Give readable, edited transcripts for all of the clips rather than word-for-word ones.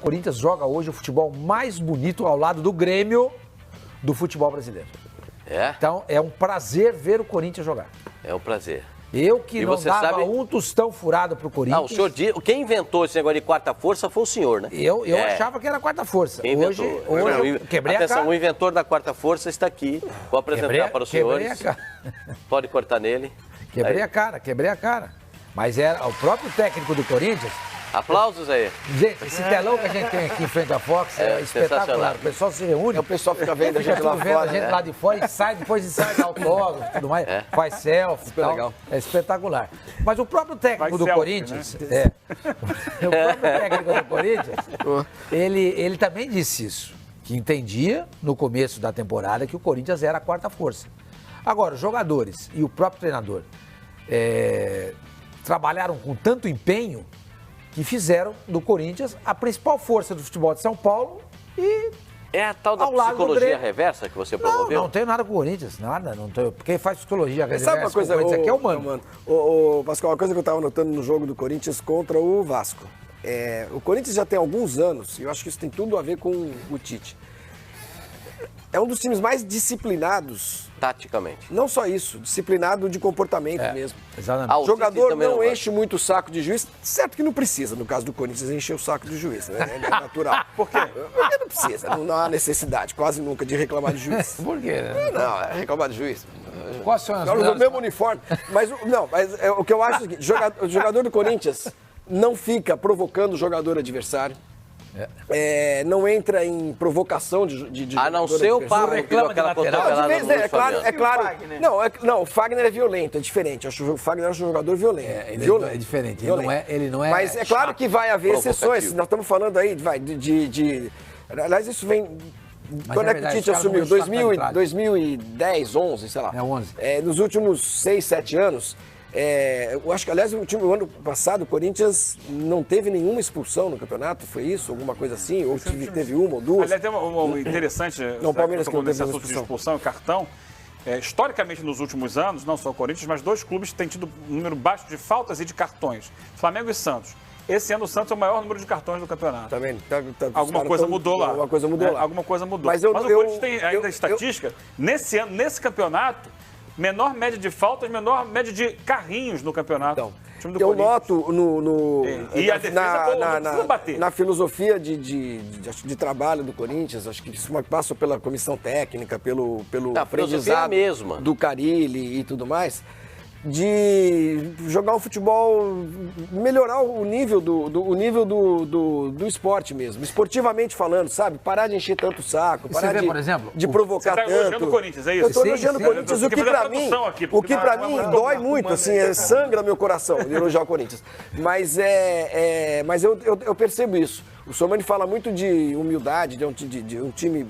Corinthians joga hoje o futebol mais bonito ao lado do Grêmio do futebol brasileiro. Então, é um prazer ver o Corinthians jogar. É um prazer. Eu que não dava um tostão furado pro Corinthians. Ah, o senhor, quem inventou esse negócio de quarta força foi o senhor, né? Eu achava que era quarta força. Hoje eu quebrei a cara. Atenção, o inventor da quarta força está aqui. Vou apresentar para os senhores. Pode cortar nele. Quebrei a cara. Mas era o próprio técnico do Corinthians. Aplausos aí. Gente, esse telão que a gente tem aqui em frente à Fox é espetacular. O pessoal se reúne. O pessoal fica vendo a gente lá fora. A gente lá de fora e sai, depois sai autógrafo e tudo mais. Faz selfie. Super legal. É espetacular. Mas o próprio técnico do Corinthians. Né? O próprio técnico do Corinthians, ele também disse isso. Que entendia no começo da temporada que o Corinthians era a quarta força. Agora, os jogadores e o próprio treinador trabalharam com tanto empenho que fizeram do Corinthians a principal força do futebol de São Paulo e... É a tal da psicologia reversa que você promoveu? Não tenho nada com o Corinthians, nada. Não tenho, quem faz psicologia reversa sabe uma coisa, com o Corinthians aqui é humano. Pascoal, uma coisa que eu estava notando no jogo do Corinthians contra o Vasco. O Corinthians já tem alguns anos, e eu acho que isso tem tudo a ver com o Tite. É um dos times mais disciplinados. Taticamente. Não só isso, disciplinado de comportamento mesmo. Exatamente. O jogador não enche muito o saco de juiz. Certo que não precisa, no caso do Corinthians, encher o saco de juiz, né? É natural. Por quê? Porque não precisa, não há necessidade quase nunca de reclamar de juiz. Por quê? Não, é reclamar de juiz. Quais são as o mesmo uniforme. Mas o que eu acho é o seguinte, o jogador do Corinthians não fica provocando o jogador adversário. Não entra em provocação de a não ser o Pablo que deu aquela cotovelada é claro. Não, o Fagner é violento, é diferente. Eu acho que o Fagner é um jogador violento. É diferente. Ele não é. Mas é claro que vai haver exceções. Nós estamos falando aí aliás, isso vem. Quando é que o Tite assumiu? 2010, 11, sei lá. 11. Nos últimos 6, 7 anos. Eu acho que, aliás, o ano passado, o Corinthians não teve nenhuma expulsão no campeonato, foi isso? Alguma coisa assim? Ou teve uma ou duas? Aliás, tem uma interessante, não, o Palmeiras que não teve assunto de expulsão e cartão. Historicamente, nos últimos anos, não só o Corinthians, mas dois clubes têm tido um número baixo de faltas e de cartões. Flamengo e Santos. Esse ano o Santos é o maior número de cartões do campeonato. Tá vendo? Alguma coisa mudou lá. Alguma coisa mudou lá. Alguma coisa mudou. Mas o Corinthians tem ainda estatística. Nesse campeonato, menor média de faltas, menor média de carrinhos no campeonato. Então, eu noto e a defesa não precisa bater. Na filosofia de trabalho do Corinthians, acho que isso passa pela comissão técnica, pelo aprendizado do Carille e tudo mais, de jogar um futebol, melhorar o nível do esporte mesmo, esportivamente falando, sabe? Parar de encher tanto o saco, parar por exemplo, de provocar tanto. Você está elogiando o Corinthians, é isso? Eu estou elogiando o Corinthians, o que pra mim dói muito, assim, sangra meu coração de elogiar o Corinthians. Mas eu percebo isso. O Somani fala muito de humildade, é um time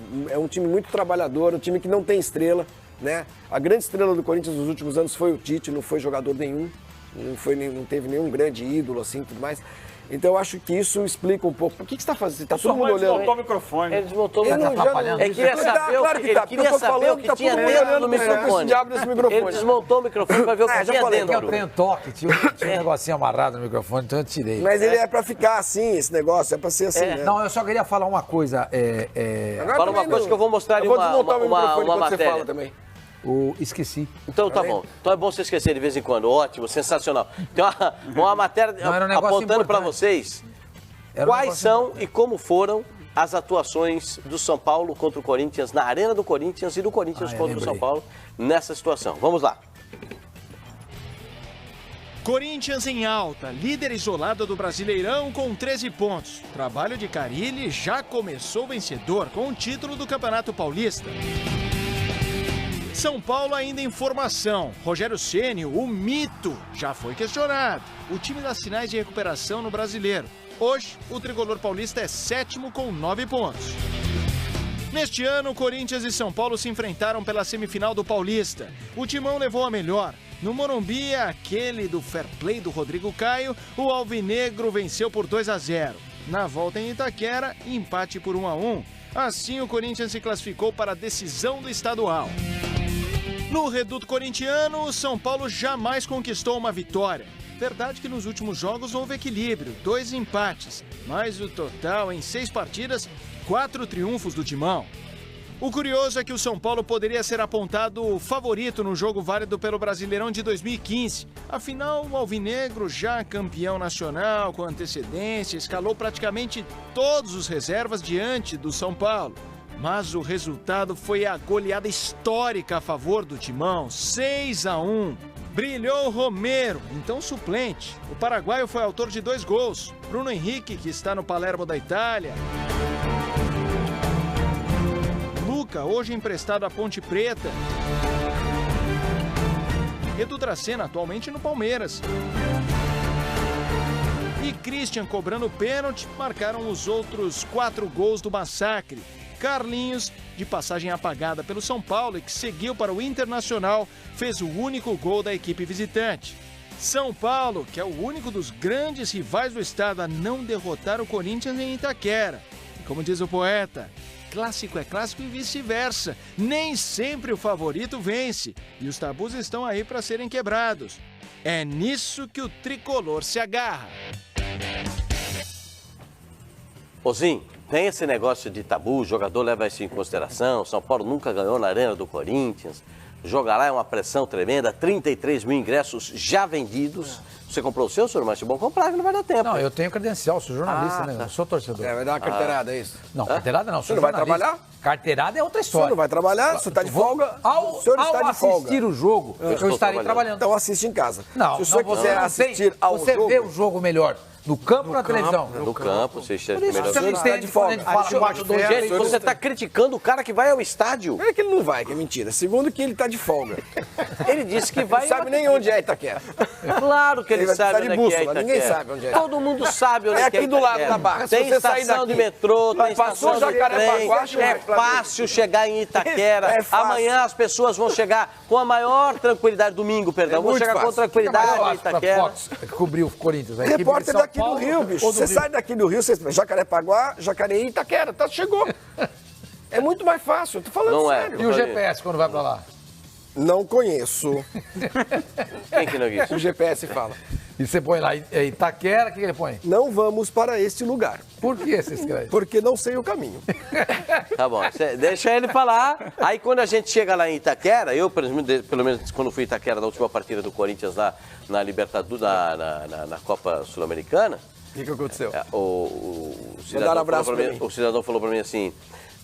muito trabalhador, um time que não tem estrela. Né? A grande estrela do Corinthians nos últimos anos foi o Tite, não foi jogador nenhum, não teve nenhum grande ídolo assim, tudo mais. Então eu acho que isso explica um pouco. O que você está fazendo? Está todo mundo olhando. Ele desmontou o microfone. Ele desmontou o microfone. Ele queria saber o que tinha dentro do microfone. Ele desmontou o microfone para ver o que tinha dentro. Eu tenho toque, tinha um negocinho amarrado no microfone, então eu tirei. Mas ele é para ficar assim, esse negócio, é para ser assim. Né? Não, eu só queria falar uma coisa. Fala uma coisa que eu vou mostrar ali uma matéria. Você fala também. Esqueci. Então tá bom. Então é bom você esquecer de vez em quando. Ótimo, sensacional. Tem uma matéria apontando para vocês quais são e como foram as atuações do São Paulo contra o Corinthians na Arena do Corinthians e do Corinthians contra o São Paulo nessa situação. Vamos lá. Corinthians em alta, líder isolado do Brasileirão com 13 pontos. O trabalho de Carille já começou vencedor com o título do Campeonato Paulista. São Paulo ainda em formação. Rogério Ceni, o mito, já foi questionado. O time dá sinais de recuperação no Brasileiro. Hoje, o tricolor paulista é sétimo com 9 pontos. Neste ano, Corinthians e São Paulo se enfrentaram pela semifinal do Paulista. O Timão levou a melhor. No Morumbi, aquele do fair play do Rodrigo Caio, o alvinegro venceu por 2-0. Na volta em Itaquera, empate por 1-1. Assim, o Corinthians se classificou para a decisão do estadual. No reduto corintiano, o São Paulo jamais conquistou uma vitória. Verdade que nos últimos jogos houve equilíbrio, 2 empates, mas o total em 6 partidas, 4 triunfos do Timão. O curioso é que o São Paulo poderia ser apontado favorito no jogo válido pelo Brasileirão de 2015. Afinal, o alvinegro, já campeão nacional com antecedência, escalou praticamente todos os reservas diante do São Paulo. Mas o resultado foi a goleada histórica a favor do Timão, 6-1. Brilhou Romero, então suplente. O paraguaio foi autor de 2 gols. Bruno Henrique, que está no Palermo da Itália. Luca, hoje emprestado à Ponte Preta. Edu Dracena, atualmente no Palmeiras. E Christian, cobrando pênalti, marcaram os outros 4 gols do massacre. Carlinhos, de passagem apagada pelo São Paulo e que seguiu para o Internacional, fez o único gol da equipe visitante. São Paulo, que é o único dos grandes rivais do estado a não derrotar o Corinthians em Itaquera. E como diz o poeta, clássico é clássico e vice-versa. Nem sempre o favorito vence. E os tabus estão aí para serem quebrados. É nisso que o tricolor se agarra. Ozinho, tem esse negócio de tabu, o jogador leva isso em consideração. São Paulo nunca ganhou na Arena do Corinthians. Jogar lá é uma pressão tremenda, 33 mil ingressos já vendidos. Você comprou o seu, senhor Mancha? Bom comprar, que não vai dar tempo. Não, eu tenho credencial, sou jornalista, né? Eu sou torcedor. Vai dar uma carteirada, é isso? Não, carteirada não, Você não vai trabalhar? Carteirada é outra história. Você não vai trabalhar? Você está de folga? Ao assistir o jogo, eu estarei trabalhando. Então assiste em casa. Não, se você quiser assistir ao jogo... Você vê o jogo melhor no campo ou na televisão? No campo, você está Por isso você não entende de folga. Gente, você está criticando o cara que vai ao estádio. Primeiro que ele não vai, que é mentira. Segundo que ele está de folga. Ele disse que vai... Não sabe nem onde é Itaquera. Claro que ele sabe onde é Itaquera. Ninguém sabe onde é. Todo mundo sabe onde é Itaquera. É aqui do lado da Barra. Tem estação de metrô, tem estação de trem. É fácil chegar em Itaquera. Amanhã as pessoas vão chegar com a maior tranquilidade, domingo, perdão, vão chegar com tranquilidade em Itaquera. Cobriu o Corinthians. É repórter daqui do Rio, bicho. Você sai daqui do Rio, você Jacarepaguá, Jacareí, Itaquera, tá, chegou. É muito mais fácil, eu tô falando sério. E o GPS quando vai pra lá? Não conheço. Quem que não conhece? O GPS fala. E você põe lá Itaquera, o que ele põe? Não vamos para este lugar. Por que você escreve? Porque não sei o caminho. Tá bom, deixa ele falar. Aí quando a gente chega lá em Itaquera, eu, pelo menos quando fui em Itaquera na última partida do Corinthians lá na Libertadores, na Copa Sul-Americana. O que aconteceu? O cidadão falou pra mim assim: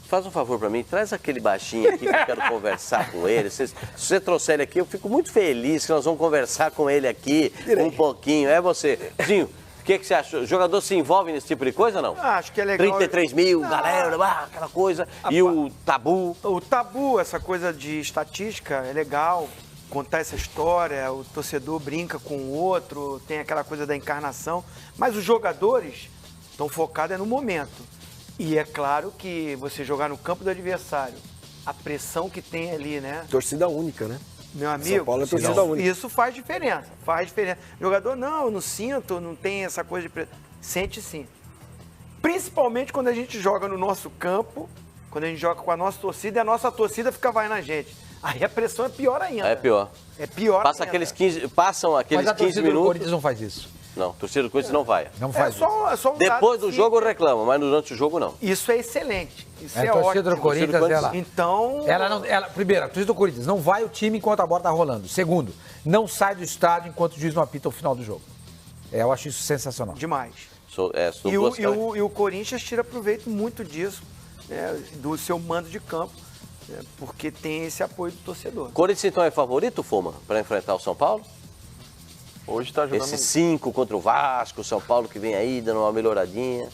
faz um favor pra mim, traz aquele baixinho aqui que eu quero conversar com ele. Se você trouxer ele aqui, eu fico muito feliz que nós vamos conversar com ele aqui um pouquinho. É você. Zinho, o que você acha? O jogador se envolve nesse tipo de coisa ou não? Acho que é legal. 33 mil, galera, aquela coisa. E o tabu? O tabu, essa coisa de estatística, é legal. Contar essa história, o torcedor brinca com o outro, tem aquela coisa da encarnação. Mas os jogadores estão focados no momento. E é claro que você jogar no campo do adversário, a pressão que tem ali, né? Torcida única, né? Meu amigo, São Paulo é torcida única. Isso faz diferença, faz diferença. O jogador, não, eu não sinto, não tem essa coisa de pressão. Sente sim. Principalmente quando a gente joga no nosso campo, quando a gente joga com a nossa torcida e a nossa torcida fica vai na gente. Aí a pressão é pior ainda. É pior. É pior Passam aqueles 15 minutos. Mas a torcida do Corinthians não faz isso. Não, a torcida do Corinthians não vai. Não faz isso. É só um Depois do dado jogo reclama, mas durante o jogo não. Isso é excelente. Isso A é torcida ótimo. do Corinthians, ela... Então... Primeiro, a torcida do Corinthians não vai o time enquanto a bola tá rolando. Segundo, não sai do estádio enquanto o juiz não apita o final do jogo. Eu acho isso sensacional. Demais. E o Corinthians tira proveito muito disso, né, do seu mando de campo, né, porque tem esse apoio do torcedor. Corinthians então é favorito, Fuma, para enfrentar o São Paulo? Hoje está jogando... Esse 5 contra o Vasco, o São Paulo que vem aí dando uma melhoradinha.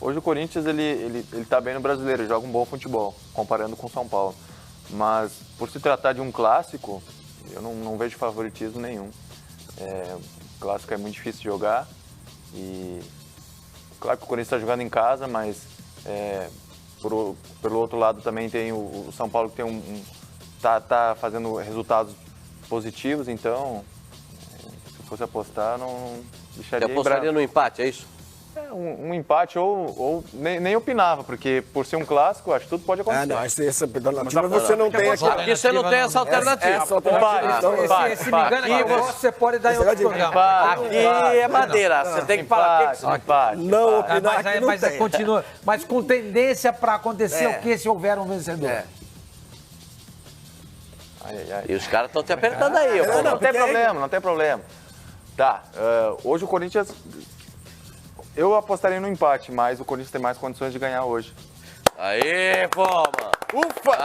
Hoje o Corinthians ele tá bem no Brasileiro, joga um bom futebol, comparando com o São Paulo. Mas por se tratar de um clássico, eu não vejo favoritismo nenhum. O clássico é muito difícil de jogar e claro que o Corinthians está jogando em casa, mas pelo outro lado também tem o São Paulo que tem tá fazendo resultados positivos, então se fosse apostar, não deixaria. Você apostaria no empate, é isso? Um empate ou nem opinava, porque por ser um clássico, acho que tudo pode acontecer. Não, essa alternativa você não tem aqui. Aqui você não tem essa alternativa. Se me engana, aqui você pode dar em outro programa. Aqui é madeira, você tem que falar. Não opinar aqui mas continua. Mas com tendência para acontecer o que se houver um vencedor? E os caras estão te apertando aí. Não tem problema, não tem problema. Tá, hoje o Corinthians... Eu apostaria no empate, mas o Corinthians tem mais condições de ganhar hoje. Aê, Poma! Ufa,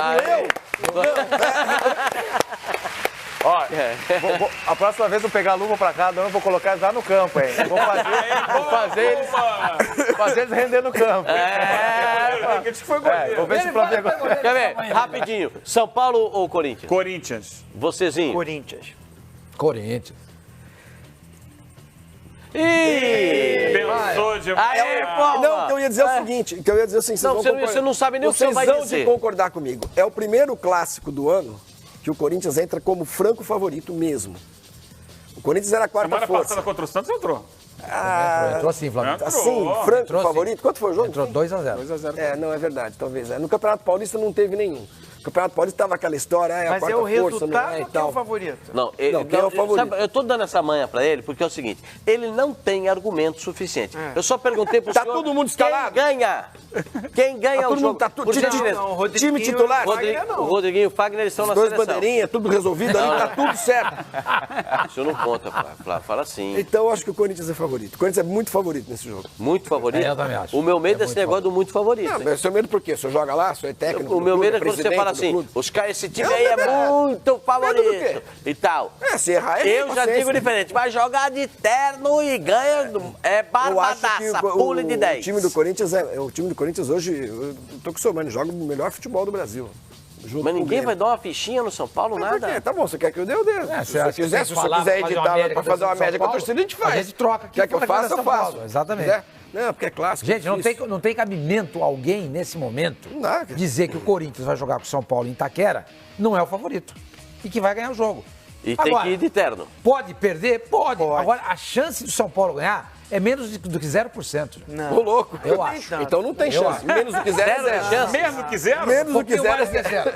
Ó, a próxima vez eu pegar a luva pra cá, eu vou colocar já no campo, hein? Vou fazer eles render no campo. Vou ver se o Flamengo... Quer ver? Rapidinho. São Paulo ou Corinthians? Corinthians. Vocêzinho? Corinthians. Pensou demais. Não, eu ia dizer o seguinte, você não sabe nem o que você vai dizer. Vocês vão de concordar comigo. É o primeiro clássico do ano que o Corinthians entra como franco favorito mesmo. O Corinthians era a quarta força. Semana passada contra o Santos entrou. Entrou sim, Flamengo. Assim, franco favorito? Quanto foi o jogo? Entrou 2-0. 2-0. Não, é verdade, talvez. No Campeonato Paulista não teve nenhum. O Campeonato Paulista estava aquela história, mas a quarta é o força, resultado não é, e ou quem é tal. o favorito? Não, quem é o favorito? Sabe, eu tô dando essa manha pra ele porque é o seguinte, ele não tem argumento suficiente. Eu só perguntei pro senhor... Tá todo mundo escalado? Quem ganha? Quem ganha o jogo? Time titular? O Rodriguinho e o Fagner, eles estão na seleção. Dois bandeirinhas, tudo resolvido ali, tá tudo certo. Isso não conta, fala assim. Então eu acho que o Corinthians é favorito. O Corinthians é muito favorito nesse jogo. Muito favorito? Eu também acho. O meu medo é esse negócio do muito favorito. Não, mas o seu medo por quê? O senhor joga lá, o senhor é técnico? O meu medo é quando você fala assim, esse time aí é muito favorito e tal. Se errar, eu já digo diferente, vai jogar de terno e ganha, barbadaça, pule de 10. O time do Corinthians hoje, eu tô com o senhor, mano, joga o melhor futebol do Brasil. Mas ninguém vai dar uma fichinha no São Paulo, nada? Tá bom, você quer que eu dê, eu dê. Se você quiser editar pra fazer uma média com a torcida, a gente faz. A gente troca aqui. Quer que eu faça, eu faço. Exatamente. Não, porque é clássico. Gente, não tem cabimento alguém, nesse momento, dizer que o Corinthians vai jogar com o São Paulo em Itaquera, não é o favorito. E que vai ganhar o jogo. E tem que ir de terno. Pode perder? Pode. Agora, a chance do São Paulo ganhar é menos do que 0%. Não. Ô, louco. Eu acho. Então não tem chance. Menos do que 0 é 0. Menos do que 0? Menos do que 0 é 0.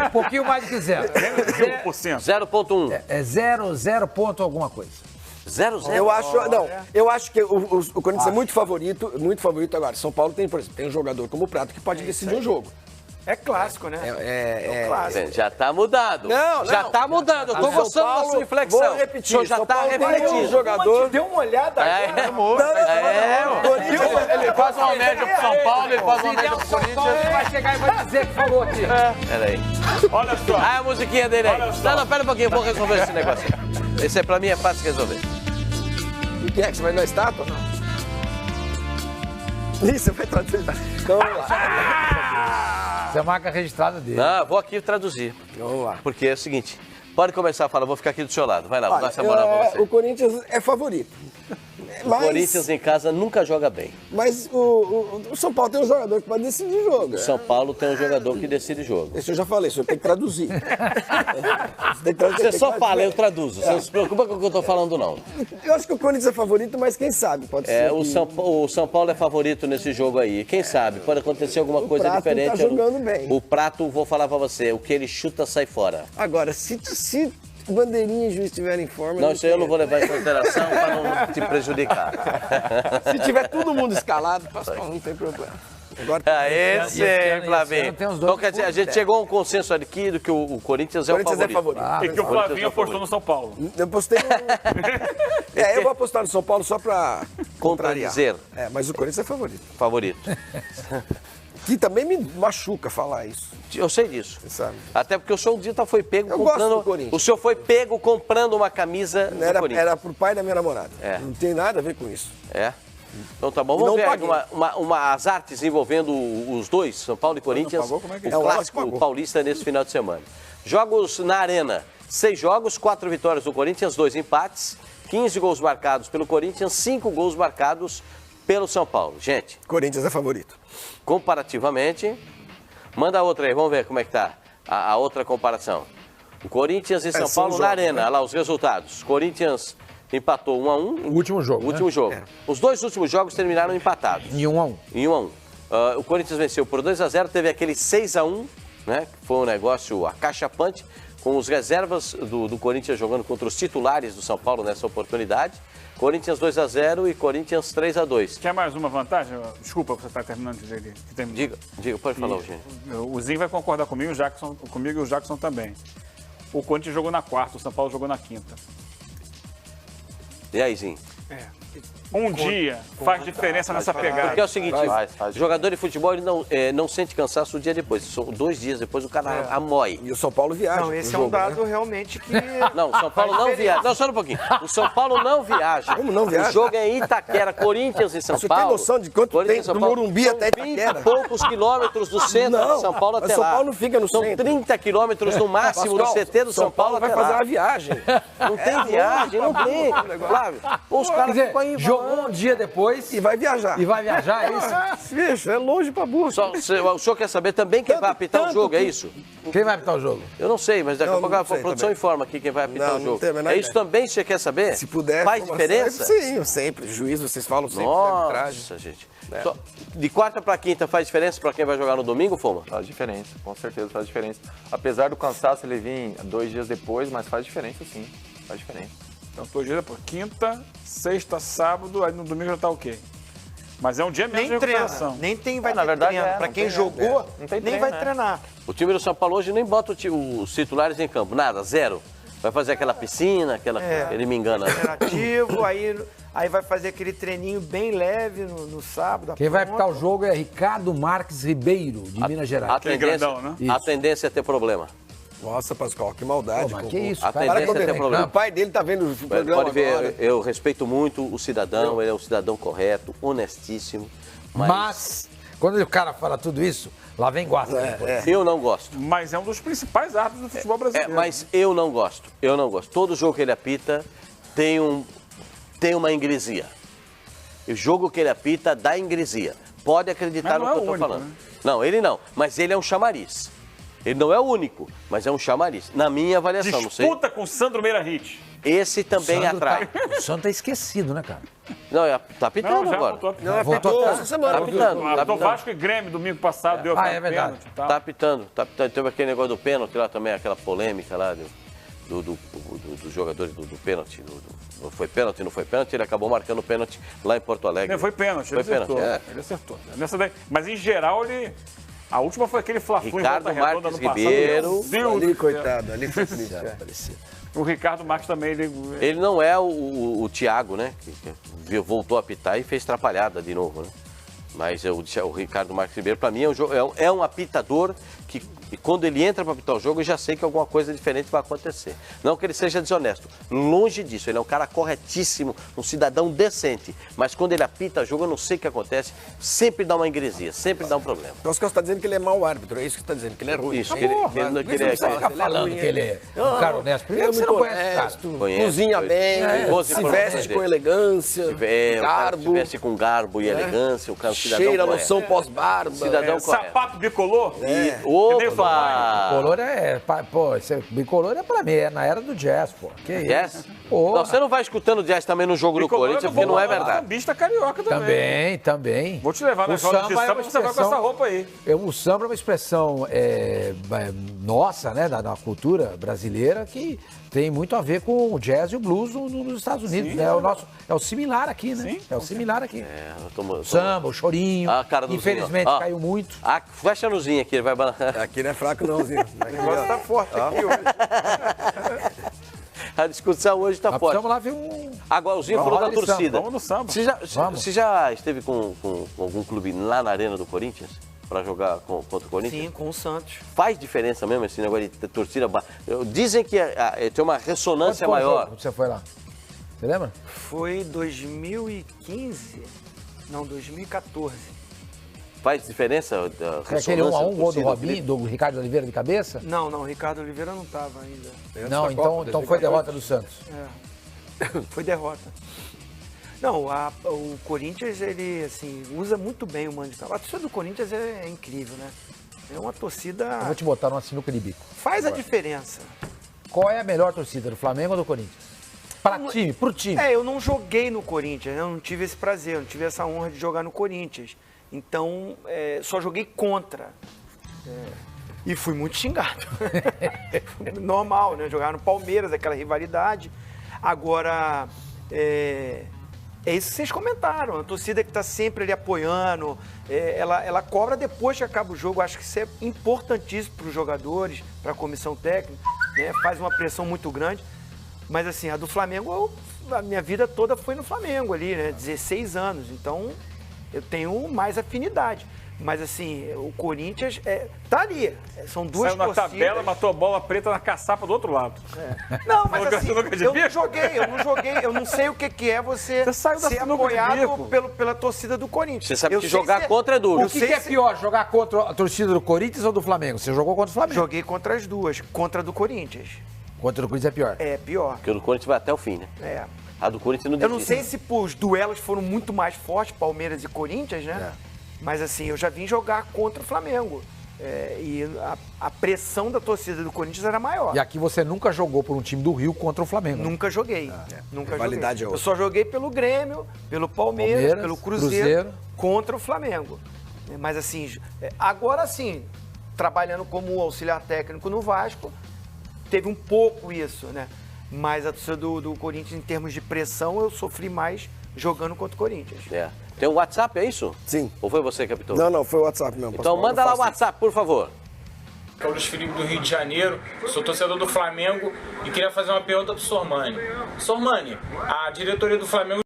Um pouquinho mais do que 0. Menos de 1%. 0,1. É 0 ponto alguma coisa. 0-0? Eu acho que o Corinthians é muito favorito agora. São Paulo tem, por exemplo, tem um jogador como o Prato que pode decidir um jogo. É clássico, né? É clássico. Já tá mudado. Não. Já tá mudado. Eu tô gostando da sua inflexão. Vou repetir. O senhor já tá refletindo. Um jogador... Deu uma olhada agora. Ele faz uma média pro São Paulo, ele faz uma média pro Corinthians. Ele vai chegar e vai dizer que falou aqui. Peraí. Olha só. A musiquinha dele aí. Não, pera um pouquinho, eu vou resolver esse negócio. Esse pra mim é fácil de resolver. O que é? Você vai na estátua? Ih, você vai traduzir. Então vamos lá. Você é a marca registrada dele. Não, vou aqui traduzir. Vamos lá. Porque é o seguinte, pode começar a falar, vou ficar aqui do seu lado. Vai lá, vou dar essa moral pra você. O Corinthians é favorito. O Corinthians em casa nunca joga bem. Mas o São Paulo tem um jogador que pode decidir o jogo. O São Paulo tem um jogador que decide jogo. Isso eu já falei, você tem que traduzir. Você só fala, eu traduzo. Você não se preocupa com o que eu tô falando, não. Eu acho que o Corinthians é favorito, mas quem sabe, pode ser. O São Paulo é favorito nesse jogo aí. Quem sabe, pode acontecer alguma coisa Prato diferente. Tá jogando bem. O Prato, vou falar pra você, o que ele chuta sai fora. Agora, se bandeirinha e juiz estiverem em forma... Não, isso aí eu não vou levar em consideração para não te prejudicar. Se tiver todo mundo escalado, não tem problema. Agora, esse é, Flavinho. Então, quer dizer, a gente chegou a um consenso aqui do que o Corinthians é o favorito. E que o Flavinho apostou no São Paulo. Eu apostei no... eu vou apostar no São Paulo só para contradizer. Mas o Corinthians é favorito. Favorito. Que também me machuca falar isso. Eu sei disso. Você sabe. Até porque o senhor foi pego eu comprando... Gosto do Corinthians. O senhor foi pego comprando uma camisa do Corinthians. Era pro pai da minha namorada. Não tem nada a ver com isso. Então tá bom, vamos ver as artes envolvendo os dois, São Paulo e Corinthians, o clássico paulista nesse final de semana. Jogos na Arena, 6 jogos, 4 vitórias do Corinthians, 2 empates, 15 gols marcados pelo Corinthians, 5 gols marcados pelo São Paulo. Gente... Corinthians é favorito. Comparativamente, manda outra aí, vamos ver como é que tá a outra comparação. O Corinthians e São Paulo na Arena, olha lá os resultados. Corinthians empatou 1-1. O último jogo. O último jogo. Os 2 últimos jogos terminaram empatados. Em 1-1. Em 1-1. O Corinthians venceu por 2-0, teve aquele 6-1, né? Que foi um negócio acachapante, com os reservas do Corinthians jogando contra os titulares do São Paulo nessa oportunidade. Corinthians 2-0 e Corinthians 3-2. Quer mais uma vantagem? Desculpa, você está terminando de dizer. Diga, pode falar, Eugênio. O Zinho vai concordar comigo, comigo e o Jackson também. O Corinthians jogou na quarta, o São Paulo jogou na quinta. E aí, Zinho? Um dia faz diferença nessa pegada. Porque é o seguinte, jogador de futebol ele não sente cansaço o dia depois. São 2 dias depois o cara amói. E o São Paulo viaja. Não, esse é um dado realmente que... Não, o São Paulo não viaja. Não, só um pouquinho. O São Paulo não viaja. Como não viaja? O jogo é em Itaquera, Corinthians e São Paulo. Você tem noção de quanto tem do Morumbi até Itaquera? São 20 e poucos quilômetros do centro de São Paulo até lá. São Paulo não fica no centro. São 30 quilômetros no máximo do CT do São Paulo vai até lá. fazer uma viagem. Não tem viagem, não tem. Flávio, os caras ficam aí... Jogou um dia depois e vai viajar. E vai viajar, é isso? Bicho, é longe pra burro. O senhor quer saber também quem vai apitar o jogo, é isso? Quem vai apitar o jogo? Eu não sei, mas daqui a pouco a produção informa aqui quem vai apitar o jogo. É isso também que você quer saber? Se puder. Faz diferença? Sim, sempre. Juiz, vocês falam sempre. Nossa, gente. De quarta pra quinta faz diferença pra quem vai jogar no domingo, Foma? Faz diferença, com certeza faz diferença. Apesar do cansaço ele vir 2 dias depois, mas faz diferença sim. Faz diferença. Então, 2 dias depois. Quinta, sexta, sábado, aí no domingo já tá ok. Mas é um dia mesmo de recuperação. Nem tem, vai na verdade, treino. Pra quem jogou, nem vai treinar. O time do São Paulo hoje nem bota os titulares em campo, nada, 0. Vai fazer aquela piscina, ele me engana. Alternativo, aí vai fazer aquele treininho bem leve no sábado. Quem vai apitar o jogo é Ricardo Marques Ribeiro, de Minas Gerais. A tendência é ter problema. Nossa, Pascoal, que maldade. Pô, mas que isso, a tendência é ter problema. O pai dele tá vendo o programa Pode ver, agora. eu respeito muito o cidadão, ele é um cidadão correto, honestíssimo. Mas quando o cara fala tudo isso, lá vem guarda. Eu não gosto. Mas é um dos principais árbitros do futebol brasileiro. Mas eu não gosto. Todo jogo que ele apita tem uma ingresia. O jogo que ele apita dá ingresia. Pode acreditar no que eu estou falando. Né? Não, ele não. Mas ele é um chamariz. Ele não é o único, mas é um chamariz. Na minha avaliação, não sei. Disputa com o Sandro Meira Hit. Esse também atrai. O Sandro tá esquecido, né, cara? Não, tá apitando agora. Voltou essa semana. Tá apitando. Apitou Vasco e Grêmio domingo passado. Deu é verdade. Tá apitando. Teve aquele negócio do pênalti lá também, aquela polêmica lá dos jogadores do pênalti. Foi pênalti, não foi pênalti, ele acabou marcando o pênalti lá em Porto Alegre. Foi pênalti, ele acertou. Ele acertou. Nessa daí, mas em geral ele... A última foi aquele Fla-Flu Ricardo Marques Ribeiro. Ali, coitado, ali foi triste. O Ricardo Marques também, ele não é o Thiago, né? Que voltou a apitar e fez trapalhada de novo, né? Mas o Ricardo Marques Ribeiro, para mim, é um apitador que, quando ele entra para apitar o jogo, eu já sei que alguma coisa diferente vai acontecer. Não que ele seja desonesto. Longe disso. Ele é um cara corretíssimo, um cidadão decente. Mas quando ele apita o jogo, eu não sei o que acontece. Sempre dá uma ingresia, sempre dá um problema. Então você está dizendo que ele é mau árbitro, é isso que você está dizendo, que ele é ruim. Isso, que ele tá falando que ele é um cara honesto. Primeiro você não conhece, cozinha bem, se veste com elegância, garbo. Se veste com garbo e elegância, o cara cheira loção pós-barba. Cidadão correto. Sapato bicolor? Opa! Bicolor é pra mim, é na era do jazz, pô. Que jazz? Isso? Não, você não vai escutando jazz também no jogo do Corinthians, porque não é verdade. Sambista carioca também. Também. Vou te levar na roda de samba, você vai com essa roupa aí. O samba é uma expressão nossa, né, da cultura brasileira, que tem muito a ver com o jazz e o blues nos Estados Unidos. Sim, né? É o similar aqui, né? Sim, é o similar aqui. Samba, o chorinho. A cara do infelizmente caiu muito. Fecha no Zinho aqui, ele vai balançar. Aqui não é fraco não, Zinho. O negócio tá forte aqui hoje. A discussão hoje tá forte. Vamos lá ver um... Agora, o Zinho falou da torcida. Vamos no samba. Você já esteve com algum clube lá na Arena do Corinthians? Para jogar contra o Corinthians? Sim, com o Santos. Faz diferença mesmo esse negócio de torcida? Dizem que tem uma ressonância maior. Quando você foi lá? Você lembra? Foi 2015, não, 2014. Faz diferença a ressonância? Aquele 1x1 gol do Robinho, do Ricardo Oliveira de cabeça? Não, o Ricardo Oliveira não estava ainda. Não, então foi derrota do Santos. Foi derrota. Não, o Corinthians, ele, assim, usa muito bem o mando de campo. A torcida do Corinthians é incrível, né? É uma torcida... Eu vou te botar numa sinuca de bico. Faz a diferença. Qual é a melhor torcida, do Flamengo ou do Corinthians? Pro time. Eu não joguei no Corinthians, eu não tive esse prazer, eu não tive essa honra de jogar no Corinthians. Então, só joguei contra. E fui muito xingado. Normal, né? Jogar no Palmeiras, aquela rivalidade. Agora, é isso que vocês comentaram. A torcida que está sempre ali apoiando, ela cobra depois que acaba o jogo. Acho que isso é importantíssimo para os jogadores, para a comissão técnica, né? Faz uma pressão muito grande. Mas assim, a do Flamengo, a minha vida toda foi no Flamengo ali, né? 16 anos. Então, eu tenho mais afinidade. Mas assim, o Corinthians tá ali. São duas Saiu na torcidas. tabela, matou a bola preta na caçapa do outro lado. Não, mas assim, eu não joguei. Eu não sei o que é você ser apoiado pela torcida do Corinthians. Você sabe que jogar contra é duro. O que é pior, jogar contra a torcida do Corinthians ou do Flamengo? Você jogou contra o Flamengo? Joguei contra as duas. Contra a do Corinthians. Contra o Corinthians é pior? É, pior. Porque o do Corinthians vai até o fim, né? A do Corinthians não Eu não sei se os duelos foram muito mais fortes, Palmeiras e Corinthians, né? Mas assim, eu já vim jogar contra o Flamengo. E a pressão da torcida do Corinthians era maior. E aqui você nunca jogou por um time do Rio contra o Flamengo? Nunca joguei. Nunca joguei. Eu só joguei pelo Grêmio, pelo Palmeiras, pelo Cruzeiro contra o Flamengo. Mas assim, agora sim, trabalhando como auxiliar técnico no Vasco, teve um pouco isso, né? Mas a torcida do Corinthians, em termos de pressão, eu sofri mais jogando contra o Corinthians. Tem um WhatsApp, é isso? Sim. Ou foi você, capitão? Não, foi o WhatsApp mesmo. Então manda lá o WhatsApp, por favor. Que é o Luiz Felipe do Rio de Janeiro, sou torcedor do Flamengo e queria fazer uma pergunta pro Sormani. Sormani, a diretoria do Flamengo